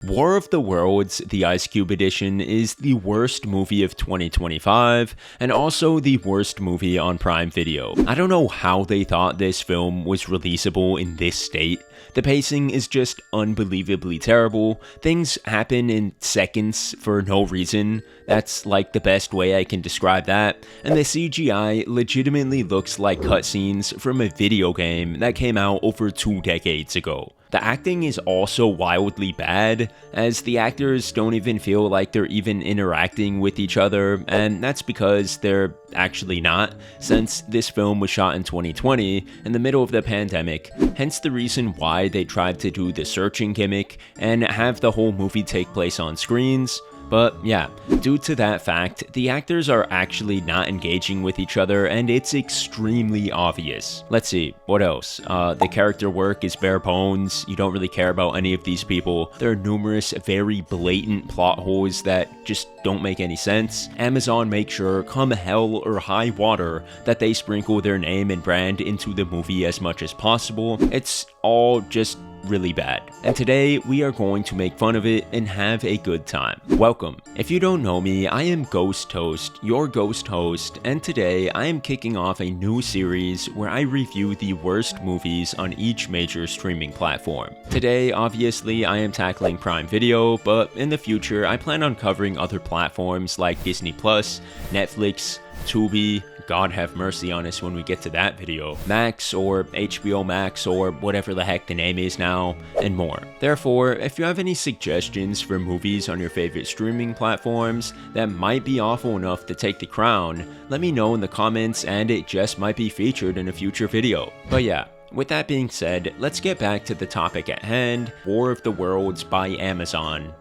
War of the Worlds, the Ice Cube edition, is the worst movie of 2025, and also the worst movie on Prime Video. I don't know how they thought this film was releasable in this state. The pacing is just unbelievably terrible. Things happen in seconds for no reason. That's like the best way I can describe that. And the CGI legitimately looks like cutscenes from a video game that came out over 2 decades ago. The acting is also wildly bad, as the actors don't even feel like they're even interacting with each other, and that's because they're actually not, since this film was shot in 2020, in the middle of the pandemic, hence the reason why they tried to do the searching gimmick and have the whole movie take place on screens. But yeah, due to that fact, the actors are actually not engaging with each other, and it's extremely obvious. Let's see, what else? The character work is bare bones. You don't really care about any of these people. There are numerous very blatant plot holes that just don't make any sense. Amazon makes sure, come hell or high water, that they sprinkle their name and brand into the movie as much as possible. It's all just really bad. And today we are going to make fun of it and have a good time. Welcome. If you don't know me, I am Ghost Toast, your ghost host, and today I am kicking off a new series where I review the worst movies on each major streaming platform. Today, obviously, I am tackling Prime Video, but in the future I plan on covering other platforms like Disney+, Netflix, Tubi, God have mercy on us when we get to that video, Max or HBO Max or whatever the heck the name is now, and more. Therefore, if you have any suggestions for movies on your favorite streaming platforms that might be awful enough to take the crown, let me know in the comments and it just might be featured in a future video. But yeah, with that being said, let's get back to the topic at hand, War of the Worlds by Amazon.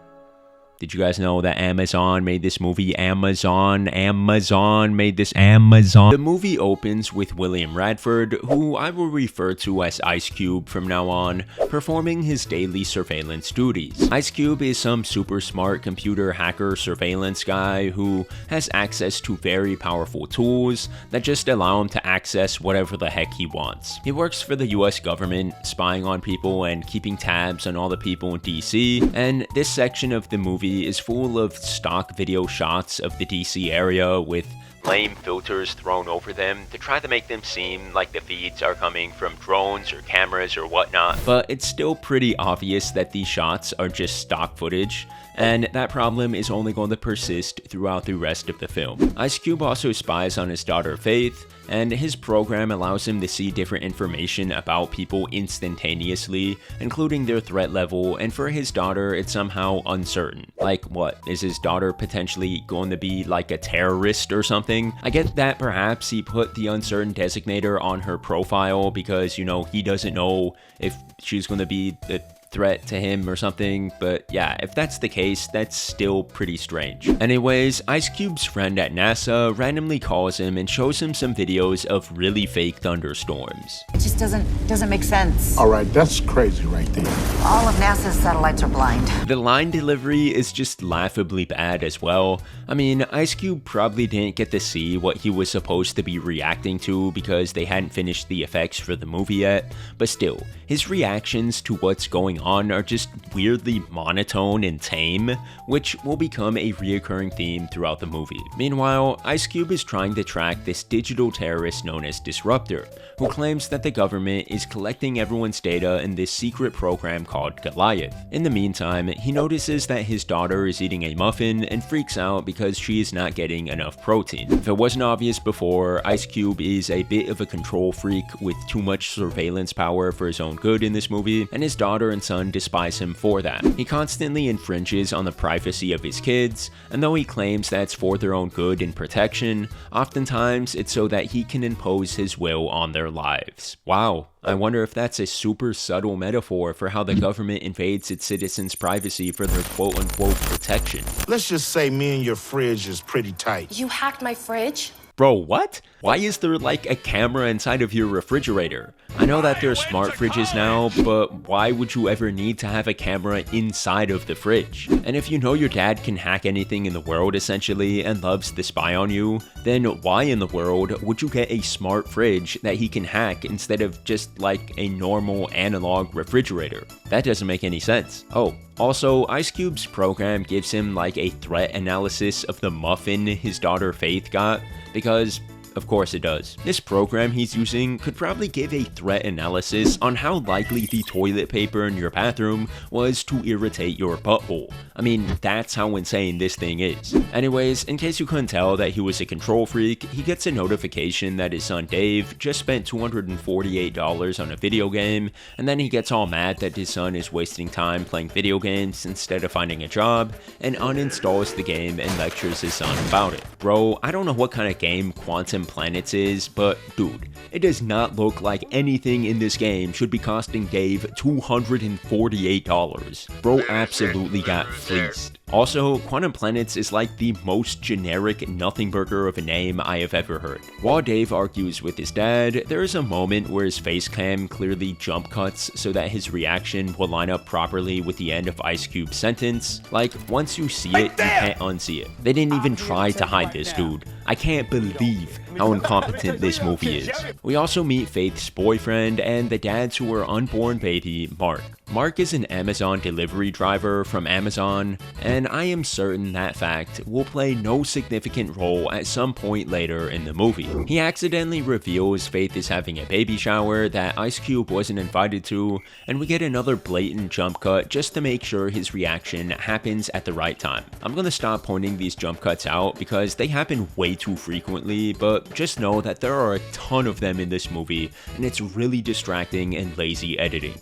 Did you guys know that Amazon made this movie? Amazon made this Amazon. The movie opens with William Radford, who I will refer to as Ice Cube from now on, performing his daily surveillance duties. Ice Cube is some super smart computer hacker surveillance guy who has access to very powerful tools that just allow him to access whatever the heck he wants. He works for the US government, spying on people and keeping tabs on all the people in DC, and this section of the movie is full of stock video shots of the DC area with lame filters thrown over them to try to make them seem like the feeds are coming from drones or cameras or whatnot, but it's still pretty obvious that these shots are just stock footage, and that problem is only going to persist throughout the rest of the film. Ice Cube also spies on his daughter Faith, and his program allows him to see different information about people instantaneously, including their threat level, and for his daughter it's somehow uncertain. Like what? Is his daughter potentially going to be like a terrorist or something? I get that perhaps he put the uncertain designator on her profile because, you know, he doesn't know if she's going to be the threat to him or something, but yeah, if that's the case, that's still pretty strange. Anyways, Ice Cube's friend at NASA randomly calls him and shows him some videos of really fake thunderstorms. It just doesn't make sense. All right, that's crazy right there. All of NASA's satellites are blind. The line delivery is just laughably bad as well. I mean, Ice Cube probably didn't get to see what he was supposed to be reacting to because they hadn't finished the effects for the movie yet, but still, his reactions to what's going on are just weirdly monotone and tame, which will become a reoccurring theme throughout the movie. Meanwhile, Ice Cube is trying to track this digital terrorist known as Disruptor, who claims that the government is collecting everyone's data in this secret program called Goliath. In the meantime, he notices that his daughter is eating a muffin and freaks out because she is not getting enough protein. If it wasn't obvious before, Ice Cube is a bit of a control freak with too much surveillance power for his own good in this movie, and his daughter and son despise him for that. He constantly infringes on the privacy of his kids, and though he claims that's for their own good and protection, oftentimes it's so that he can impose his will on their lives. Wow. I wonder if that's a super subtle metaphor for how the government invades its citizens' privacy for their quote-unquote protection. Let's just say me and your fridge is pretty tight. You hacked my fridge? Bro, what? Why is there like a camera inside of your refrigerator? I know that there are smart fridges now, but why would you ever need to have a camera inside of the fridge? And if you know your dad can hack anything in the world essentially and loves to spy on you, then why in the world would you get a smart fridge that he can hack instead of just like a normal analog refrigerator? That doesn't make any sense. Oh, also, Ice Cube's program gives him like a threat analysis of the muffin his daughter Faith got, because of course it does. This program he's using could probably give a threat analysis on how likely the toilet paper in your bathroom was to irritate your butthole. I mean, that's how insane this thing is. Anyways, in case you couldn't tell that he was a control freak, he gets a notification that his son Dave just spent $248 on a video game, and then he gets all mad that his son is wasting time playing video games instead of finding a job, and uninstalls the game and lectures his son about it. Bro, I don't know what kind of game Quantum Planets is, but dude, it does not look like anything in this game should be costing Dave $248. Bro absolutely got fleeced. Also, Quantum Planets is like the most generic nothing burger of a name I have ever heard. While Dave argues with his dad, there is a moment where his face cam clearly jump cuts so that his reaction will line up properly with the end of Ice Cube's sentence. Like, once you see it, you can't unsee it. They didn't even try to hide this, dude. I can't believe how incompetent this movie is. We also meet Faith's boyfriend and the dad's to her unborn baby, Mark. Mark is an Amazon delivery driver from Amazon, and I am certain that fact will play no significant role at some point later in the movie. He accidentally reveals Faith is having a baby shower that Ice Cube wasn't invited to, and we get another blatant jump cut just to make sure his reaction happens at the right time. I'm gonna stop pointing these jump cuts out because they happen way too frequently, but just know that there are a ton of them in this movie, and it's really distracting and lazy editing.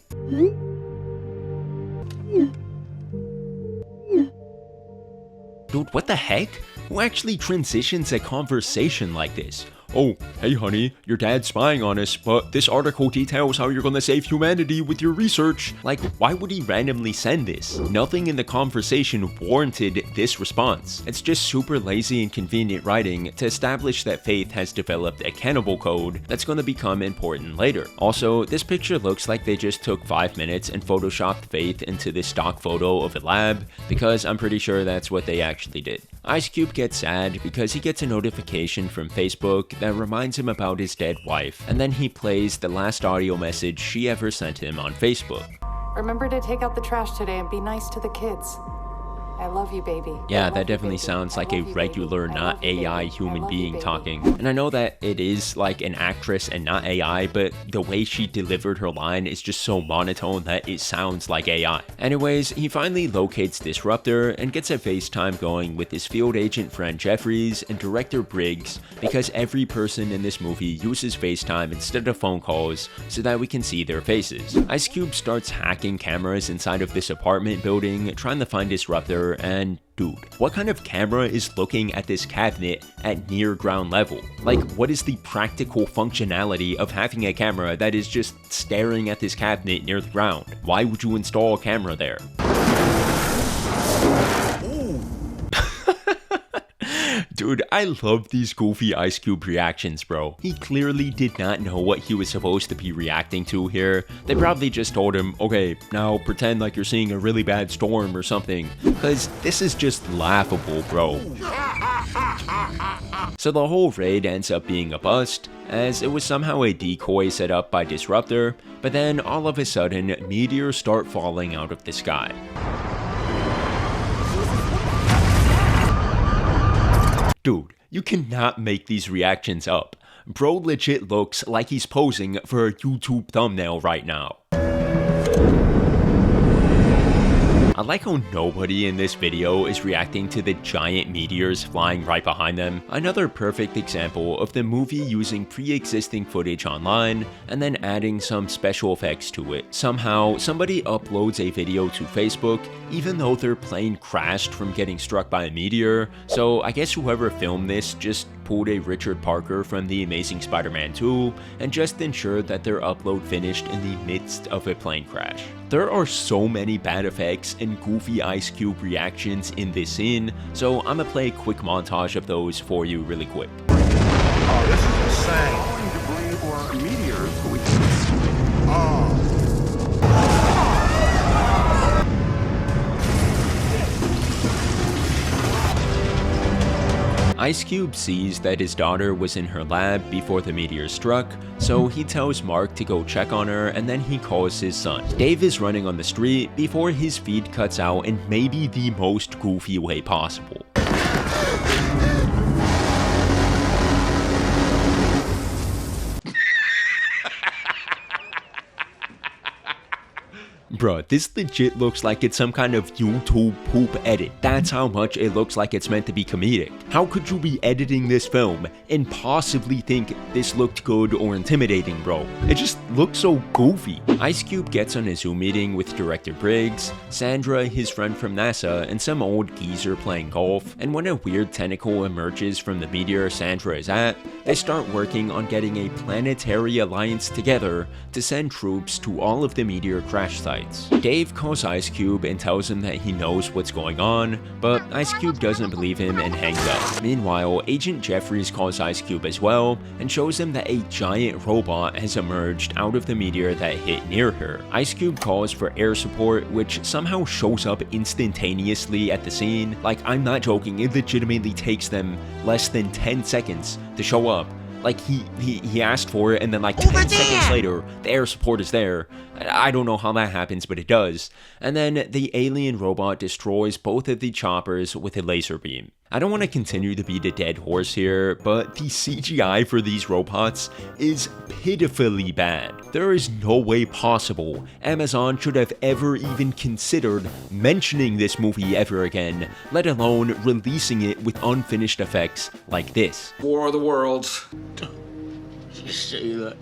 Dude, what the heck? Who actually transitions a conversation like this? Oh, hey honey, your dad's spying on us, but this article details how you're gonna save humanity with your research. Like, why would he randomly send this? Nothing in the conversation warranted this response. It's just super lazy and convenient writing to establish that Faith has developed a cannibal code that's gonna become important later. Also, this picture looks like they just took 5 minutes and photoshopped Faith into this stock photo of a lab, because I'm pretty sure that's what they actually did. Ice Cube gets sad because he gets a notification from Facebook that reminds him about his dead wife, and then he plays the last audio message she ever sent him on Facebook. Remember to take out the trash today and be nice to the kids. I love you, baby. Yeah, that definitely sounds like a regular, not AI human being talking. And I know that it is like an actress and not AI, but the way she delivered her line is just so monotone that it sounds like AI. Anyways, he finally locates Disruptor and gets a FaceTime going with his field agent friend Jeffries and director Briggs, because every person in this movie uses FaceTime instead of phone calls so that we can see their faces. Ice Cube starts hacking cameras inside of this apartment building, trying to find Disruptor, and dude, what kind of camera is looking at this cabinet at near ground level? Like, what is the practical functionality of having a camera that is just staring at this cabinet near the ground? Why would you install a camera there? Dude, I love these goofy Ice Cube reactions, bro. He clearly did not know what he was supposed to be reacting to here. They probably just told him, okay, now pretend like you're seeing a really bad storm or something, because this is just laughable, bro. So the whole raid ends up being a bust, as it was somehow a decoy set up by Disruptor, but then all of a sudden, meteors start falling out of the sky. Dude, you cannot make these reactions up. Bro legit looks like he's posing for a YouTube thumbnail right now. I like how nobody in this video is reacting to the giant meteors flying right behind them. Another perfect example of the movie using pre-existing footage online and then adding some special effects to it. Somehow, somebody uploads a video to Facebook even though their plane crashed from getting struck by a meteor, so I guess whoever filmed this just pulled a Richard Parker from The Amazing Spider-Man 2 and just ensured that their upload finished in the midst of a plane crash. There are so many bad effects and goofy Ice Cube reactions in this scene, so I'ma play a quick montage of those for you really quick. Oh, this is insane. Debris or meteors, Ice Cube sees that his daughter was in her lab before the meteor struck, so he tells Mark to go check on her and then he calls his son. Dave is running on the street before his feed cuts out in maybe the most goofy way possible. Bruh, this legit looks like it's some kind of YouTube poop edit. That's how much it looks like it's meant to be comedic. How could you be editing this film and possibly think this looked good or intimidating, bro? It just looks so goofy. Ice Cube gets on a Zoom meeting with director Briggs, Sandra, his friend from NASA, and some old geezer playing golf, and when a weird tentacle emerges from the meteor Sandra is at, they start working on getting a planetary alliance together to send troops to all of the meteor crash sites. Dave calls Ice Cube and tells him that he knows what's going on, but Ice Cube doesn't believe him and hangs up. Meanwhile, Agent Jeffries calls Ice Cube as well and shows him that a giant robot has emerged out of the meteor that hit near her. Ice Cube calls for air support, which somehow shows up instantaneously at the scene. Like, I'm not joking, it legitimately takes them less than 10 seconds to show up. Like, he asked for it, and then like 10 seconds later, the air support is there. I don't know how that happens, but it does. And then the alien robot destroys both of the choppers with a laser beam. I don't want to continue to beat a dead horse here, but the CGI for these robots is pitifully bad. There is no way possible Amazon should have ever even considered mentioning this movie ever again, let alone releasing it with unfinished effects like this. War of the Worlds. You say that.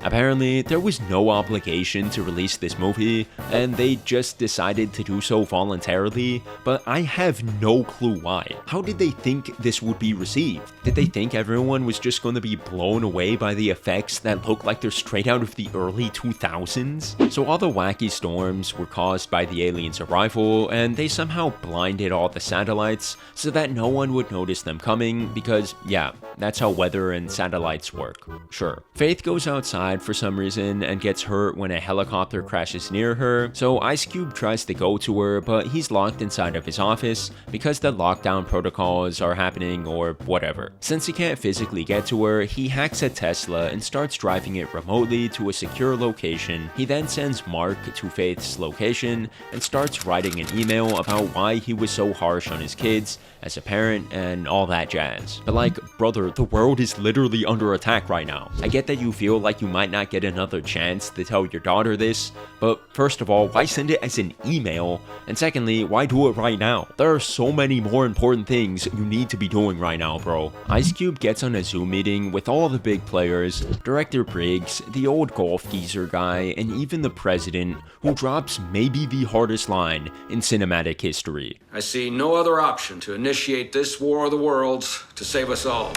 Apparently, there was no obligation to release this movie, and they just decided to do so voluntarily, but I have no clue why. How did they think this would be received? Did they think everyone was just going to be blown away by the effects that look like they're straight out of the early 2000s? So all the wacky storms were caused by the aliens' arrival, and they somehow blinded all the satellites so that no one would notice them coming, because yeah, that's how weather and satellites work. Sure. Faith goes outside for some reason and gets hurt when a helicopter crashes near her, so Ice Cube tries to go to her, but he's locked inside of his office because the lockdown protocols are happening or whatever. Since he can't physically get to her, he hacks a Tesla and starts driving it remotely to a secure location. He then sends Mark to Faith's location and starts writing an email about why he was so harsh on his kids as a parent and all that jazz. But like, brother, the world is literally under attack right now. I get that you feel like you might not get another chance to tell your daughter this, but first of all, why send it as an email? And secondly, why do it right now? There are so many more important things you need to be doing right now, bro. Ice Cube gets on a Zoom meeting with all the big players, Director Briggs, the old golf geezer guy, and even the president, who drops maybe the hardest line in cinematic history. I see no other option to initiate this War of the Worlds to save us all.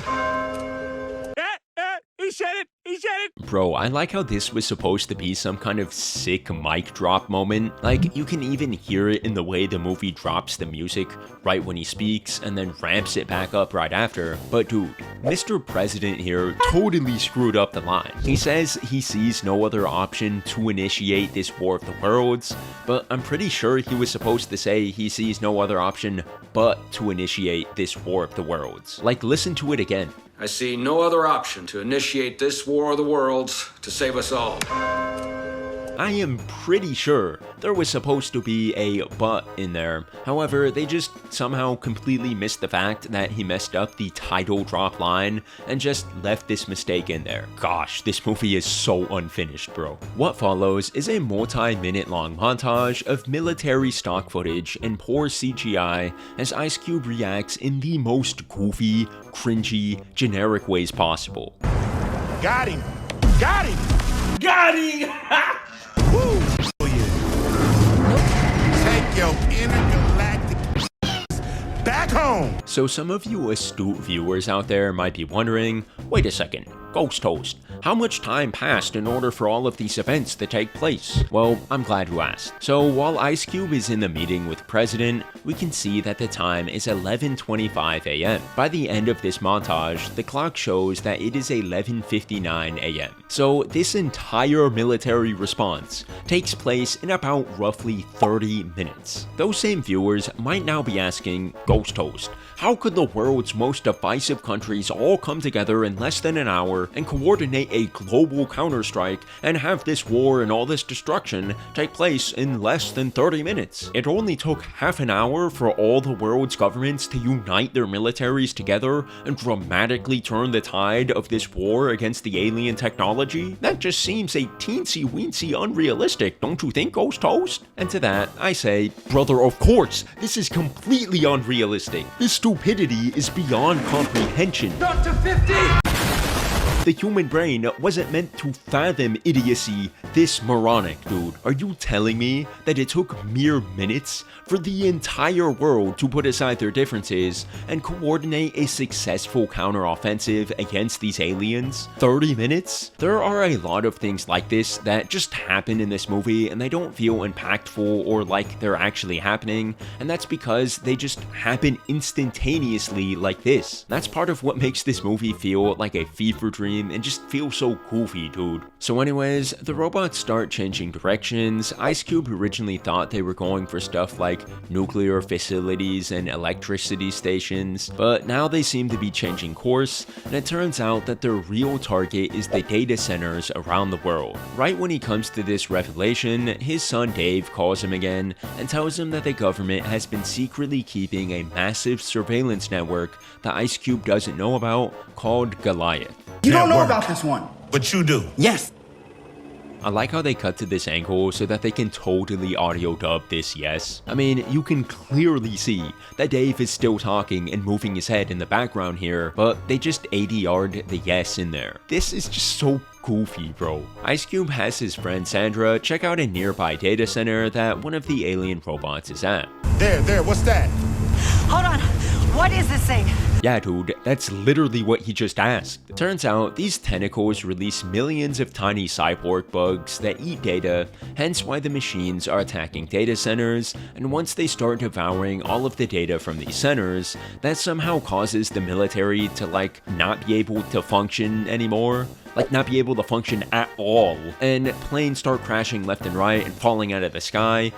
He said it! He said it! Bro, I like how this was supposed to be some kind of sick mic drop moment. Like, you can even hear it in the way the movie drops the music right when he speaks and then ramps it back up right after. But dude, Mr. President here totally screwed up the line. He says he sees no other option to initiate this War of the Worlds, but I'm pretty sure he was supposed to say he sees no other option but to initiate this War of the Worlds. Like, listen to it again. I see no other option to initiate this War of the Worlds to save us all. I am pretty sure there was supposed to be a but in there. However, they just somehow completely missed the fact that he messed up the title drop line and just left this mistake in there. Gosh, this movie is so unfinished, bro. What follows is a multi-minute long montage of military stock footage and poor CGI as Ice Cube reacts in the most goofy, cringy, generic ways possible. Got him! Got him! Got him! Woo! Take your intergalactic back home! So some of you astute viewers out there might be wondering, wait a second, Ghost Host, how much time passed in order for all of these events to take place? Well, I'm glad you asked. So while Ice Cube is in the meeting with President, we can see that the time is 11:25 a.m. By the end of this montage, the clock shows that it is 11:59 a.m. So this entire military response takes place in about roughly 30 minutes. Those same viewers might now be asking, Ghost Host, How could the world's most divisive countries all come together in less than an hour and coordinate a global counterstrike and have this war and all this destruction take place in less than 30 minutes? It only took half an hour for all the world's governments to unite their militaries together and dramatically turn the tide of this war against the alien technology? That just seems a teensy-weensy unrealistic, don't you think, Ghost Toast? And to that, I say, brother, of course, this is completely unrealistic. This stupidity is beyond comprehension. Not to 50! The human brain wasn't meant to fathom idiocy this moronic, dude. Are you telling me that it took mere minutes for the entire world to put aside their differences and coordinate a successful counteroffensive against these aliens? 30 minutes? There are a lot of things like this that just happen in this movie and they don't feel impactful or like they're actually happening, and that's because they just happen instantaneously like this. That's part of what makes this movie feel like a fever dream and just feel so goofy, dude. So anyways, the robots start changing directions. Ice Cube originally thought they were going for stuff like nuclear facilities and electricity stations, but now they seem to be changing course, and it turns out that their real target is the data centers around the world. Right when he comes to this revelation, his son Dave calls him again and tells him that the government has been secretly keeping a massive surveillance network that Ice Cube doesn't know about called Goliath. You don't know Network. about this one. But you do. Yes. I like how they cut to this angle so that they can totally audio dub this yes. I mean, you can clearly see that Dave is still talking and moving his head in the background here, but they just ADR'd the yes in there. This is just so goofy, bro. Ice Cube has his friend Sandra check out a nearby data center that one of the alien robots is at. There, what's that? Hold on. What is this thing? Yeah, dude, that's literally what he just asked. Turns out, these tentacles release millions of tiny cyborg bugs that eat data, hence why the machines are attacking data centers, and once they start devouring all of the data from these centers, that somehow causes the military to, like, not be able to function anymore. Like, not be able to function at all. And planes start crashing left and right and falling out of the sky.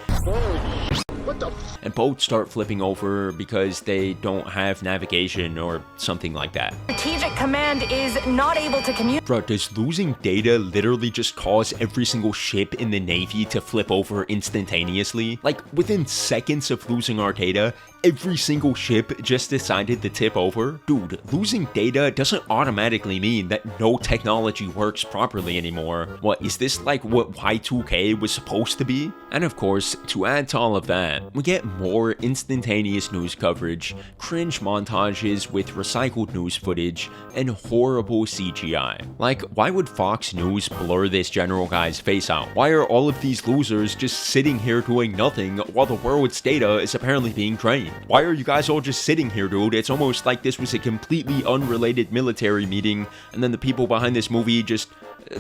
And boats start flipping over because they don't have navigation or something like that. Strategic Command is not able to communicate. Bro, does losing data literally just cause every single ship in the Navy to flip over instantaneously? Like, within seconds of losing our data, every single ship just decided to tip over? Dude, losing data doesn't automatically mean that no technology works properly anymore. What, is this like what Y2K was supposed to be? And of course, to add to all of that, we get more instantaneous news coverage, cringe montages with recycled news footage, and horrible CGI. Like, why would Fox News blur this general guy's face out? Why are all of these losers just sitting here doing nothing while the world's data is apparently being drained? Why are you guys all just sitting here, dude? It's almost like this was a completely unrelated military meeting, and then the people behind this movie just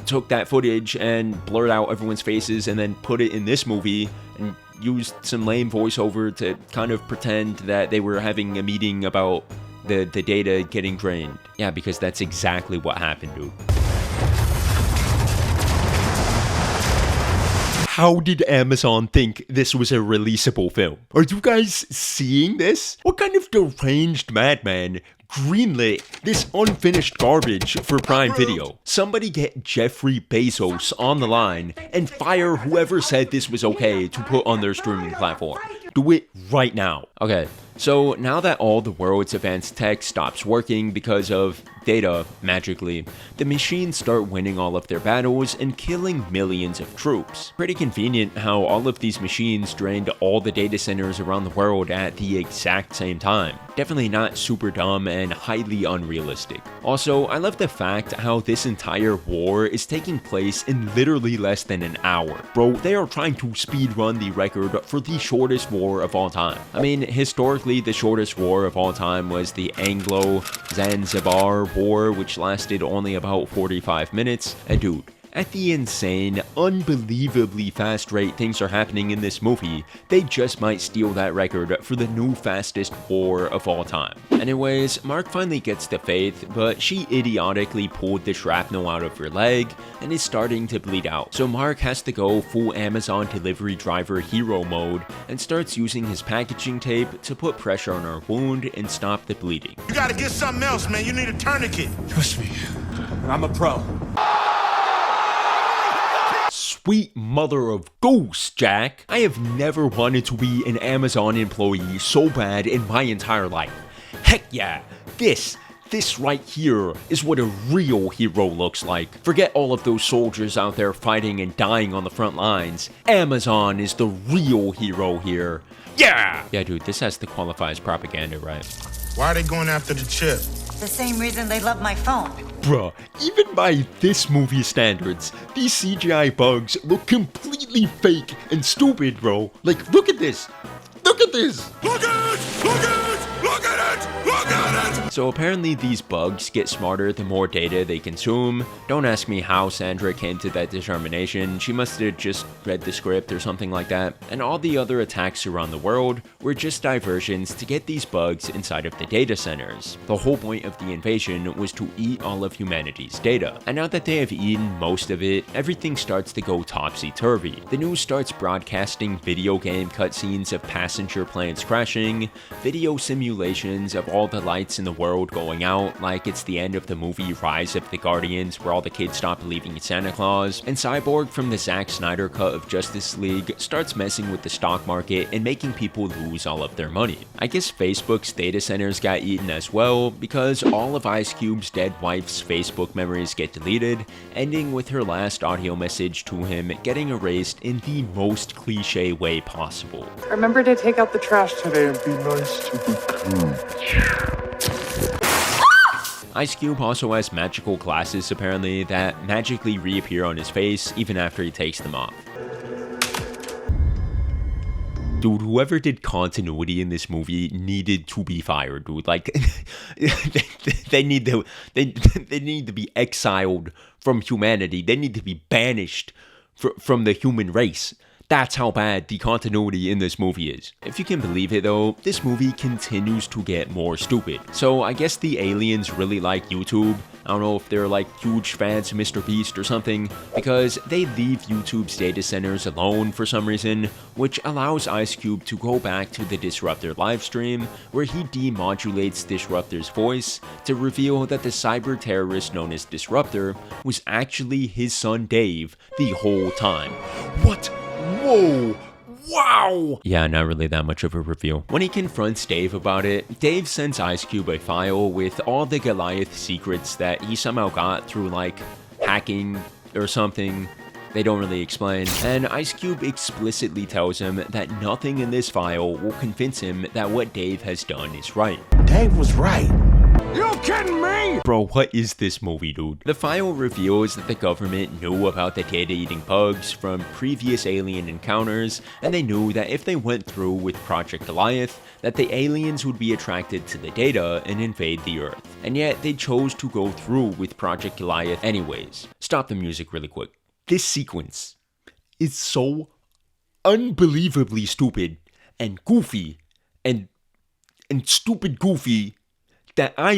took that footage and blurred out everyone's faces and then put it in this movie and used some lame voiceover to kind of pretend that they were having a meeting about the data getting drained. Yeah, because that's exactly what happened, dude. How did Amazon think this was a releasable film? Are you guys seeing this? What kind of deranged madman greenlit this unfinished garbage for Prime Video? Somebody get Jeffrey Bezos on the line and fire whoever said this was okay to put on their streaming platform. Do it right now. Okay, so now that all the world's advanced tech stops working because of data, magically, the machines start winning all of their battles and killing millions of troops. Pretty convenient how all of these machines drained all the data centers around the world at the exact same time. Definitely not super dumb and highly unrealistic. Also, I love the fact how this entire war is taking place in literally less than an hour. Bro, they are trying to speedrun the record for the shortest war of all time. I mean, historically, the shortest war of all time was the Anglo-Zanzibar War, which lasted only about 45 minutes. And dude, At the insane, unbelievably fast rate things are happening in this movie, they just might steal that record for the new fastest war of all time. Anyways, Mark finally gets to Faith, but she idiotically pulled the shrapnel out of her leg and is starting to bleed out. So Mark has to go full Amazon delivery driver hero mode and starts using his packaging tape to put pressure on her wound and stop the bleeding. You gotta get something else, man. You need a tourniquet. Trust me, I'm a pro. Sweet mother of goose, Jack. I have never wanted to be an Amazon employee so bad in my entire life. Heck yeah, this right here is what a real hero looks like. Forget all of those soldiers out there fighting and dying on the front lines. Amazon is the real hero here. Yeah! Yeah, dude, this has to qualify as propaganda, right? Why are they going after the chip? The same reason they love my phone. Bruh, even by this movie standards, these CGI bugs look completely fake and stupid, bro. Like, look at this. Look at this. Look at it! Look at it! Look at it! Look at it! So apparently these bugs get smarter the more data they consume. Don't ask me how Sandra came to that determination. She must have just read the script or something like that. And all the other attacks around the world were just diversions to get these bugs inside of the data centers. The whole point of the invasion was to eat all of humanity's data. And now that they have eaten most of it, everything starts to go topsy-turvy. The news starts broadcasting video game cutscenes of passenger planes crashing, video simulations of all the lights in the world going out like it's the end of the movie Rise of the Guardians where all the kids stop believing in Santa Claus, and Cyborg from the Zack Snyder cut of Justice League starts messing with the stock market and making people lose all of their money. I guess Facebook's data centers got eaten as well because all of Ice Cube's dead wife's Facebook memories get deleted, ending with her last audio message to him getting erased in the most cliche way possible. Remember to take out the trash today. And be nice to the kids. Ice Cube also has magical glasses apparently that magically reappear on his face even after he takes them off. Dude, whoever did continuity in this movie needed to be fired, dude. Like, they need to be exiled from humanity. They need to be banished from the human race. That's how bad the continuity in this movie is. If you can believe it though, this movie continues to get more stupid. So I guess the aliens really like YouTube. I don't know if they're like huge fans of Mr. Beast or something, because they leave YouTube's data centers alone for some reason, which allows Ice Cube to go back to the Disruptor livestream, where he demodulates Disruptor's voice to reveal that the cyber terrorist known as Disruptor was actually his son Dave the whole time. What? Whoa! Wow! Yeah, not really that much of a reveal. When he confronts Dave about it, Dave sends Ice Cube a file with all the Goliath secrets that he somehow got through like hacking or something. They don't really explain. And Ice Cube explicitly tells him that nothing in this file will convince him that what Dave has done is right. Dave was right. You kidding me? Bro, what is this movie, dude? The file reveals that the government knew about the data-eating bugs from previous alien encounters, and they knew that if they went through with Project Goliath, that the aliens would be attracted to the data and invade the Earth. And yet, they chose to go through with Project Goliath anyways. Stop the music really quick. This sequence is so unbelievably stupid and goofy and stupid goofy that I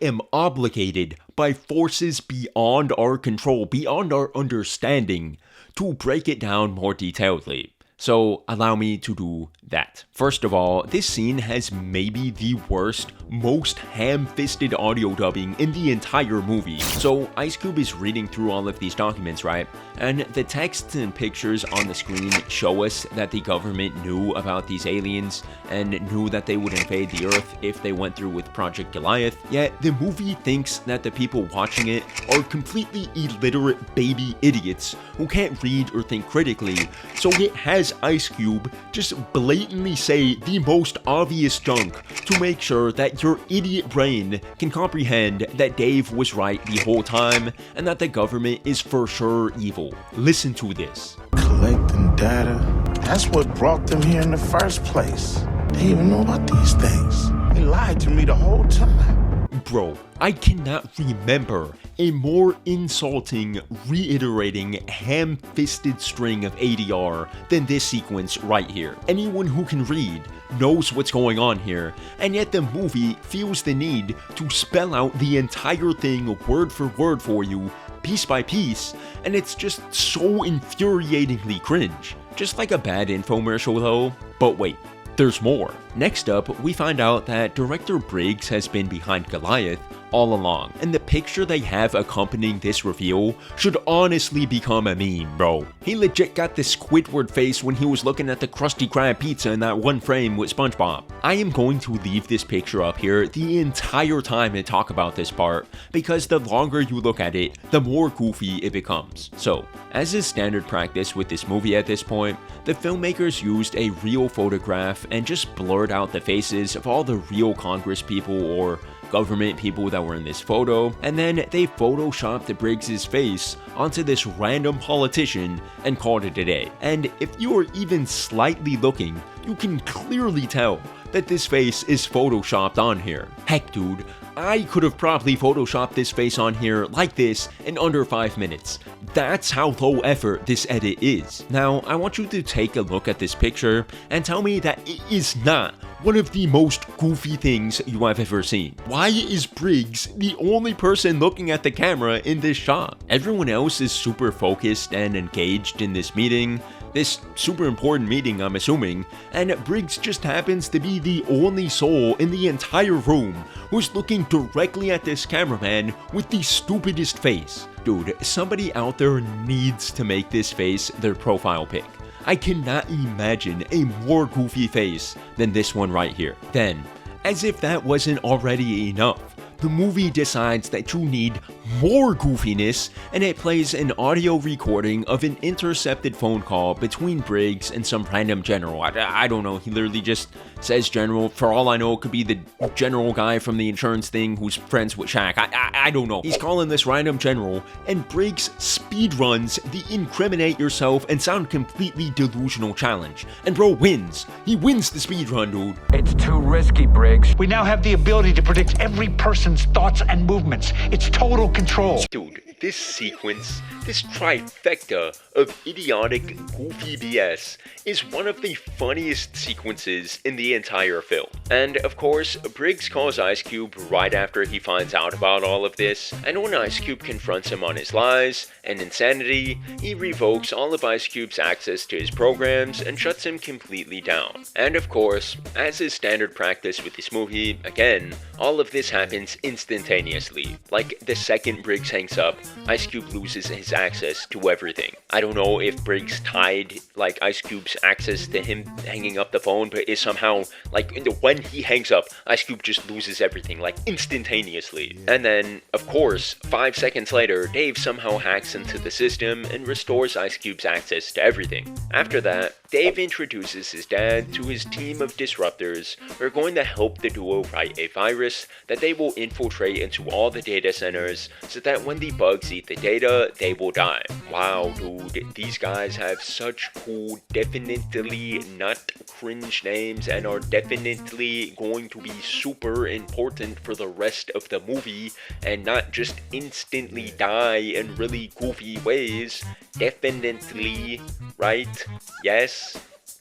am obligated by forces beyond our control, beyond our understanding, to break it down more detailedly. So allow me to do that. First of all, this scene has maybe the worst, most ham-fisted audio dubbing in the entire movie. So Ice Cube is reading through all of these documents, right? And the texts and pictures on the screen show us that the government knew about these aliens and knew that they would invade the Earth if they went through with Project Goliath. Yet the movie thinks that the people watching it are completely illiterate baby idiots who can't read or think critically. So it has Ice Cube just blatantly say the most obvious junk to make sure that your idiot brain can comprehend that Dave was right the whole time and that the government is for sure evil. Listen to this. Collecting data. That's what brought them here in the first place. They even know about these things. They lied to me the whole time. Bro, I cannot remember a more insulting, reiterating, ham-fisted string of ADR than this sequence right here. Anyone who can read knows what's going on here, and yet the movie feels the need to spell out the entire thing word for word for you, piece by piece, and it's just so infuriatingly cringe. Just like a bad infomercial though. But wait, there's more. Next up, we find out that director Briggs has been behind Goliath all along, and the picture they have accompanying this reveal should honestly become a meme, bro. He legit got the Squidward face when he was looking at the Krusty Krab pizza in that one frame with SpongeBob. I am going to leave this picture up here the entire time and talk about this part, because the longer you look at it, the more goofy it becomes. So, as is standard practice with this movie at this point, the filmmakers used a real photograph and just blurred out the faces of all the real Congress people or government people that were in this photo, and then they photoshopped Briggs's face onto this random politician and called it a day. And if you are even slightly looking, you can clearly tell that this face is photoshopped on here. Heck dude, I could have probably photoshopped this face on here like this in under 5 minutes. That's how low effort this edit is. Now, I want you to take a look at this picture and tell me that it is not one of the most goofy things you have ever seen. Why is Briggs the only person looking at the camera in this shot? Everyone else is super focused and engaged in this meeting, this super important meeting I'm assuming, and Briggs just happens to be the only soul in the entire room who's looking directly at this cameraman with the stupidest face. Dude, somebody out there needs to make this face their profile pic. I cannot imagine a more goofy face than this one right here. Then, as if that wasn't already enough, the movie decides that you need more goofiness, and it plays an audio recording of an intercepted phone call between Briggs and some random general. I don't know, he literally just says general. For all I know, it could be the general guy from the insurance thing who's friends with Shaq. I don't know. He's calling this random general, and Briggs speedruns the incriminate yourself and sound completely delusional challenge. And bro wins. He wins the speedrun, dude. It's too risky, Briggs. We now have the ability to predict every person's thoughts and movements. It's total control. Dude, this sequence, this trifecta of idiotic, goofy BS is one of the funniest sequences in the entire film. And of course, Briggs calls Ice Cube right after he finds out about all of this, and when Ice Cube confronts him on his lies and insanity, he revokes all of Ice Cube's access to his programs and shuts him completely down. And of course, as is standard practice with this movie, again, all of this happens instantaneously. Like, the second Briggs hangs up, Ice Cube loses his access to everything. I don't know if Briggs tied, like, Ice Cube's access to him hanging up the phone, but is somehow, like, when he hangs up, Ice Cube just loses everything, like, instantaneously. And then, of course, 5 seconds later, Dave somehow hacks into the system and restores Ice Cube's access to everything. After that, Dave introduces his dad to his team of disruptors who are going to help the duo write a virus that they will infiltrate into all the data centers so that when the bugs eat the data, they will die. Wow, dude, these guys have such cool, definitely not cringe names and are definitely going to be super important for the rest of the movie and not just instantly die in really goofy ways. Definitely, right? Yes?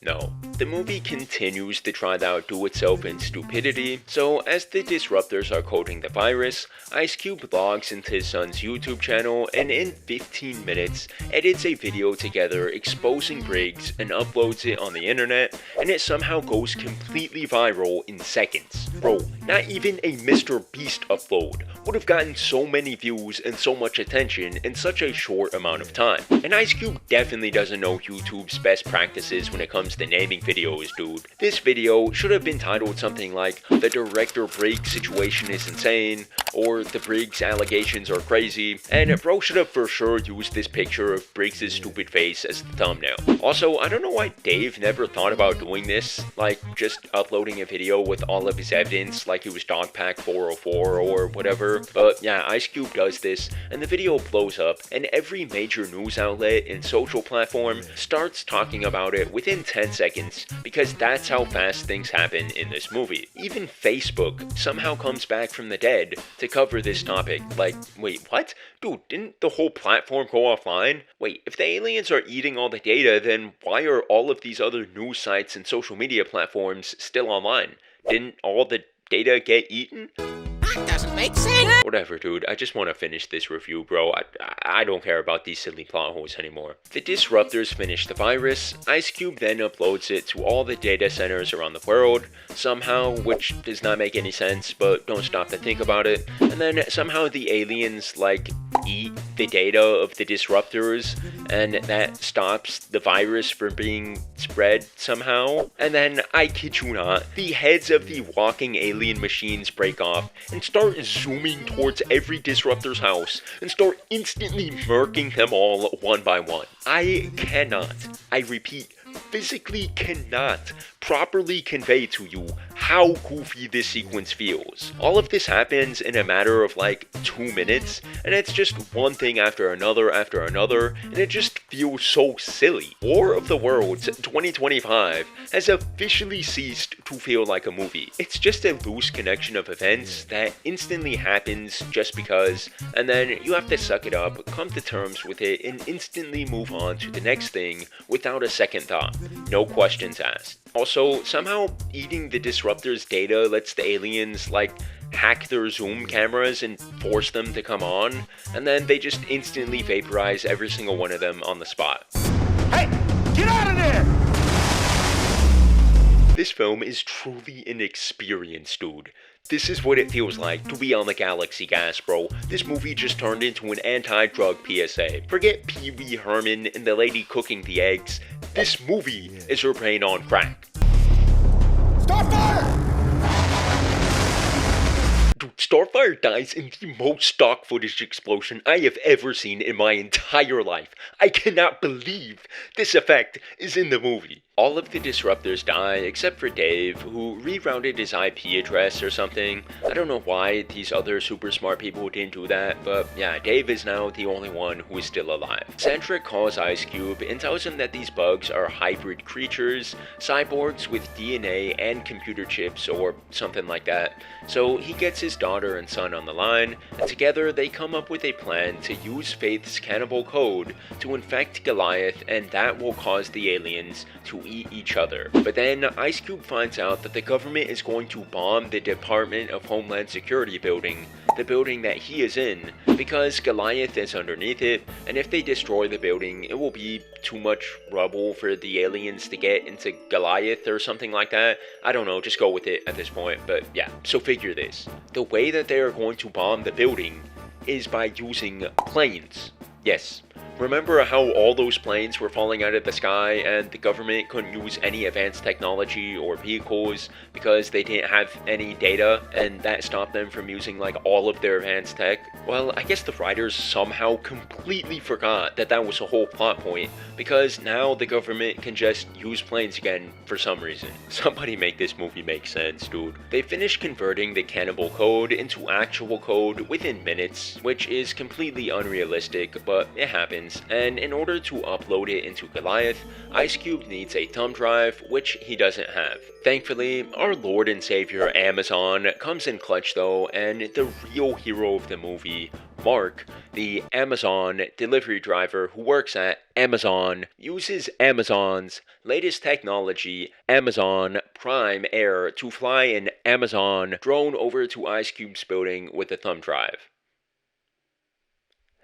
No. The movie continues to try to outdo itself in stupidity, so as the disruptors are coding the virus, Ice Cube logs into his son's YouTube channel and in 15 minutes edits a video together exposing Briggs and uploads it on the internet, and it somehow goes completely viral in seconds. Bro, not even a Mr. Beast upload would have gotten so many views and so much attention in such a short amount of time. And Ice Cube definitely doesn't know YouTube's best practices when it comes to naming videos, dude. This video should have been titled something like "The Director Briggs Situation is Insane" or "The Briggs Allegations Are Crazy," and bro should have for sure used this picture of Briggs' stupid face as the thumbnail. Also, I don't know why Dave never thought about doing this, like just uploading a video with all of his evidence like it was Dogpack 404 or whatever, but yeah, Ice Cube does this, and the video blows up, and every major news outlet and social platform starts talking about it within 10 10 seconds, because that's how fast things happen in this movie. Even Facebook somehow comes back from the dead to cover this topic. Like, wait, what? Dude, didn't the whole platform go offline? Wait, if the aliens are eating all the data, then why are all of these other news sites and social media platforms still online? Didn't all the data get eaten? That doesn't make sense. Whatever, dude. I just want to finish this review, bro. I don't care about these silly plot holes anymore. The Disruptors finish the virus. Ice Cube then uploads it to all the data centers around the world, somehow, which does not make any sense, but don't stop to think about it. And then somehow the aliens, like, eat the data of the Disruptors, and that stops the virus from being spread somehow. And then, I kid you not, the heads of the walking alien machines break off and start zooming towards every Disruptor's house and start instantly murking them all one by one. I cannot, I repeat, physically cannot properly convey to you how goofy this sequence feels. All of this happens in a matter of like 2 minutes, and it's just one thing after another, and it just feels so silly. War of the Worlds 2025 has officially ceased to feel like a movie. It's just a loose connection of events that instantly happens just because, and then you have to suck it up, come to terms with it, and instantly move on to the next thing without a second thought. No questions asked. Also, somehow eating the Disruptors' data lets the aliens, like, hack their zoom cameras and force them to come on, and then they just instantly vaporize every single one of them on the spot. Hey, get out of there! This film is truly an experience, dude. This is what it feels like to be on the galaxy gas, bro. This movie just turned into an anti-drug PSA. Forget Pee Wee Herman and the lady cooking the eggs. This movie is her brain on crack. Starfire! Dude, Starfire dies in the most stock footage explosion I have ever seen in my entire life. I cannot believe this effect is in the movie. All of the Disruptors die except for Dave, who rerouted his IP address or something. I don't know why these other super smart people didn't do that, but yeah, Dave is now the only one who is still alive. Centric calls Ice Cube and tells him that these bugs are hybrid creatures, cyborgs with DNA and computer chips or something like that. So he gets his daughter and son on the line, and together they come up with a plan to use Faith's cannibal code to infect Goliath, and that will cause the aliens to eat each other. But then Ice Cube finds out that the government is going to bomb the Department of Homeland Security building, the building that he is in, because Goliath is underneath it, and if they destroy the building, it will be too much rubble for the aliens to get into Goliath or something like that. I don't know, just go with it at this point, but yeah. So figure this. The way that they are going to bomb the building is by using planes. Yes. Remember how all those planes were falling out of the sky and the government couldn't use any advanced technology or vehicles because they didn't have any data, and that stopped them from using like all of their advanced tech? Well, I guess the writers somehow completely forgot that that was a whole plot point, because now the government can just use planes again for some reason. Somebody make this movie make sense, dude. They finished converting the cannibal code into actual code within minutes, which is completely unrealistic, but it happens. And in order to upload it into Goliath, Ice Cube needs a thumb drive, which he doesn't have. Thankfully, our Lord and Savior Amazon comes in clutch though, and the real hero of the movie, Mark, the Amazon delivery driver who works at Amazon, uses Amazon's latest technology, Amazon Prime Air, to fly an Amazon drone over to Ice Cube's building with a thumb drive.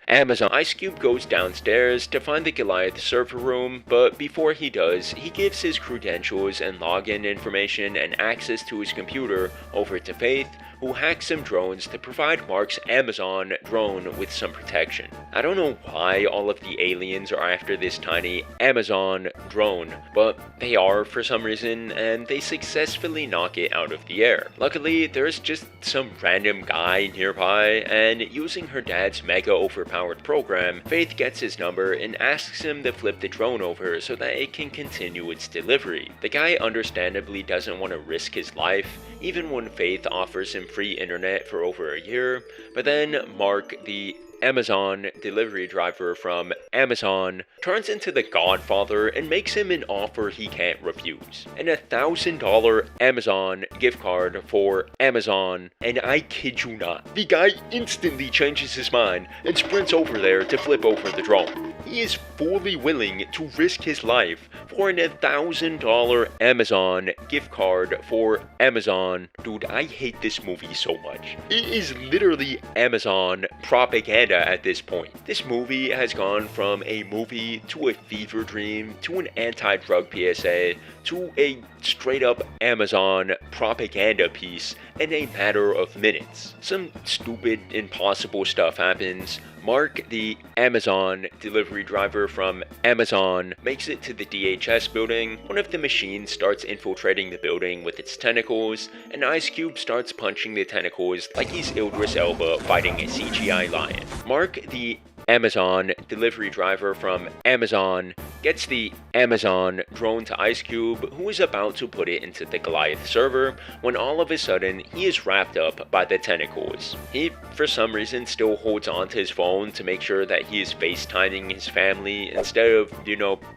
Ice Cube goes downstairs to find the Goliath server room, but before he does, he gives his credentials and login information and access to his computer over to Faith, who hacks some drones to provide Mark's Amazon drone with some protection. I don't know why all of the aliens are after this tiny Amazon drone, but they are for some reason, and they successfully knock it out of the air. Luckily, there's just some random guy nearby, and using her dad's mega overpowered program, Faith gets his number and asks him to flip the drone over so that it can continue its delivery. The guy understandably doesn't want to risk his life, even when Faith offers him free internet for over a year, but then Mark, the Amazon delivery driver from Amazon turns into the Godfather and makes him an offer he can't refuse. An $1,000 Amazon gift card for Amazon, and I kid you not, the guy instantly changes his mind and sprints over there to flip over the drone. He is fully willing to risk his life for an $1,000 Amazon gift card for Amazon. Dude, I hate this movie so much. It is literally Amazon propaganda at this point. This movie has gone from a movie to a fever dream to an anti-drug PSA to a straight up Amazon propaganda piece in a matter of minutes. Some stupid, impossible stuff happens. Mark, the Amazon delivery driver from Amazon, makes it to the DHS building. One of the machines starts infiltrating the building with its tentacles, and Ice Cube starts punching the tentacles like he's Idris Elba fighting a CGI lion. Mark, the Amazon delivery driver from Amazon, gets the Amazon drone to Ice Cube, who is about to put it into the Goliath server, when all of a sudden he is wrapped up by the tentacles. He, for some reason, still holds on to his phone to make sure that he is FaceTiming his family instead of,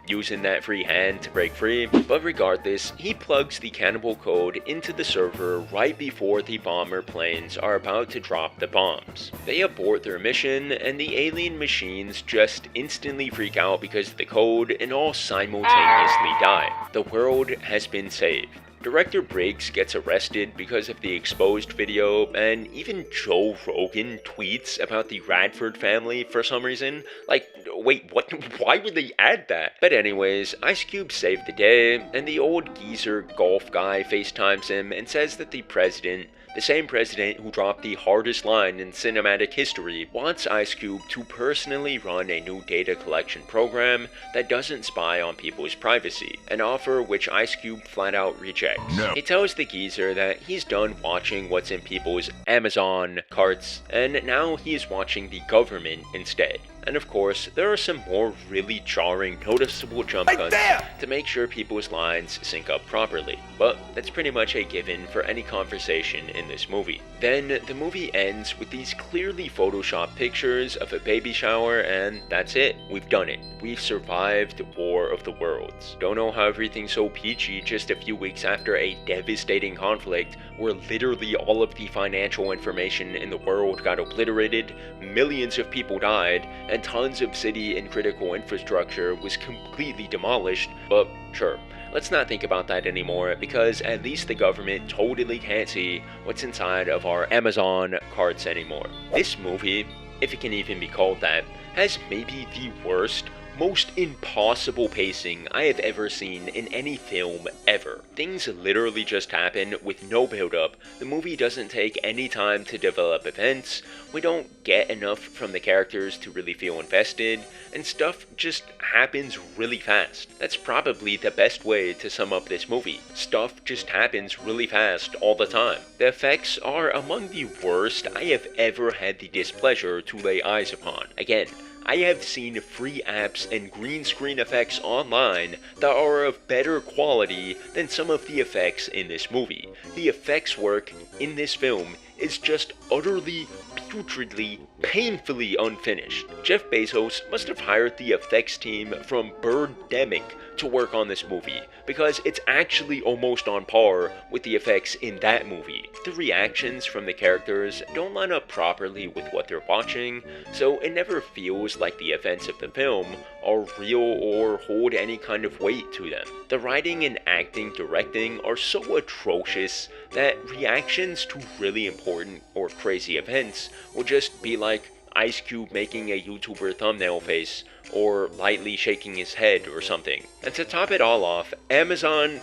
using that free hand to break free. But regardless, he plugs the cannibal code into the server right before the bomber planes are about to drop the bombs. They abort their mission, and the alien machines just instantly freak out because of the code and all simultaneously die. The world has been saved. Director Briggs gets arrested because of the exposed video, and even Joe Rogan tweets about the Radford family for some reason. Like, wait, what? Why would they add that? But anyways, Ice Cube saved the day, and the old geezer golf guy FaceTimes him and says that the president, the same president who dropped the hardest line in cinematic history, wants Ice Cube to personally run a new data collection program that doesn't spy on people's privacy, an offer which Ice Cube flat out rejects. No. He tells the geezer that he's done watching what's in people's Amazon carts, and now he is watching the government instead. And of course, there are some more really jarring, noticeable jump cuts to make sure people's lines sync up properly. But that's pretty much a given for any conversation in this movie. Then the movie ends with these clearly photoshopped pictures of a baby shower, and that's it. We've done it. We've survived War of the Worlds. Don't know how everything's so peachy just a few weeks after a devastating conflict where literally all of the financial information in the world got obliterated, millions of people died, and tons of city and critical infrastructure was completely demolished. But sure, let's not think about that anymore, because at least the government totally can't see what's inside of our Amazon carts anymore. This movie, if it can even be called that, has maybe the worst, most impossible pacing I have ever seen in any film ever. Things literally just happen with no build-up. The movie doesn't take any time to develop events, we don't get enough from the characters to really feel invested, and stuff just happens really fast. That's probably the best way to sum up this movie. Stuff just happens really fast all the time. The effects are among the worst I have ever had the displeasure to lay eyes upon. Again, I have seen free apps and green screen effects online that are of better quality than some of the effects in this movie. The effects work in this film is just utterly, putridly, painfully unfinished. Jeff Bezos must have hired the effects team from Birdemic to work on this movie, because it's actually almost on par with the effects in that movie. The reactions from the characters don't line up properly with what they're watching, so it never feels like the events of the film are real or hold any kind of weight to them. The writing and acting, directing are so atrocious that reactions to really important or crazy events will just be like Ice Cube making a YouTuber thumbnail face, or lightly shaking his head or something. And to top it all off, Amazon...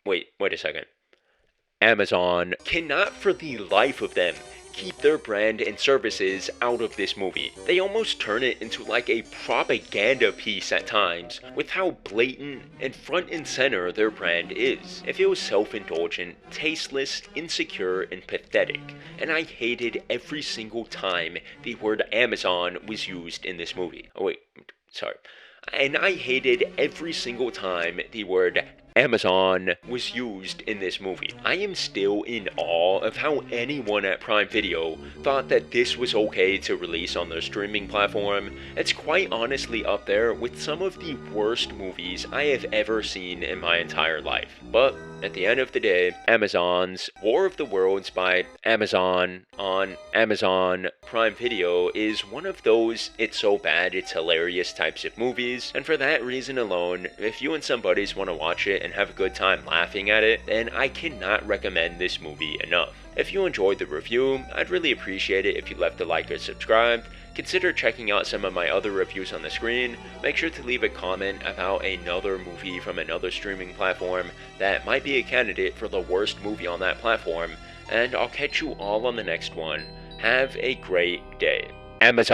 wait a second. Amazon cannot for the life of them keep their brand and services out of this movie. They almost turn it into like a propaganda piece at times, with how blatant and front and center their brand is. It feels self-indulgent, tasteless, insecure, and pathetic, and I hated every single time the word Amazon was used in this movie. And I hated every single time the word Amazon was used in this movie. I am still in awe thought of how anyone at Prime Video thought that this was okay to release on their streaming platform. It's quite honestly up there with some of the worst movies I have ever seen in my entire life. But at the end of the day, Amazon's War of the Worlds by Amazon on Amazon Prime Video is one of those it's so bad it's hilarious types of movies, and for that reason alone, if you and some buddies want to watch it and have a good time laughing at it, then I cannot recommend this movie enough. If you enjoyed the review, I'd really appreciate it if you left a like or subscribed. Consider checking out some of my other reviews on the screen. Make sure to leave a comment about another movie from another streaming platform that might be a candidate for the worst movie on that platform, and I'll catch you all on the next one. Have a great day. Amazon.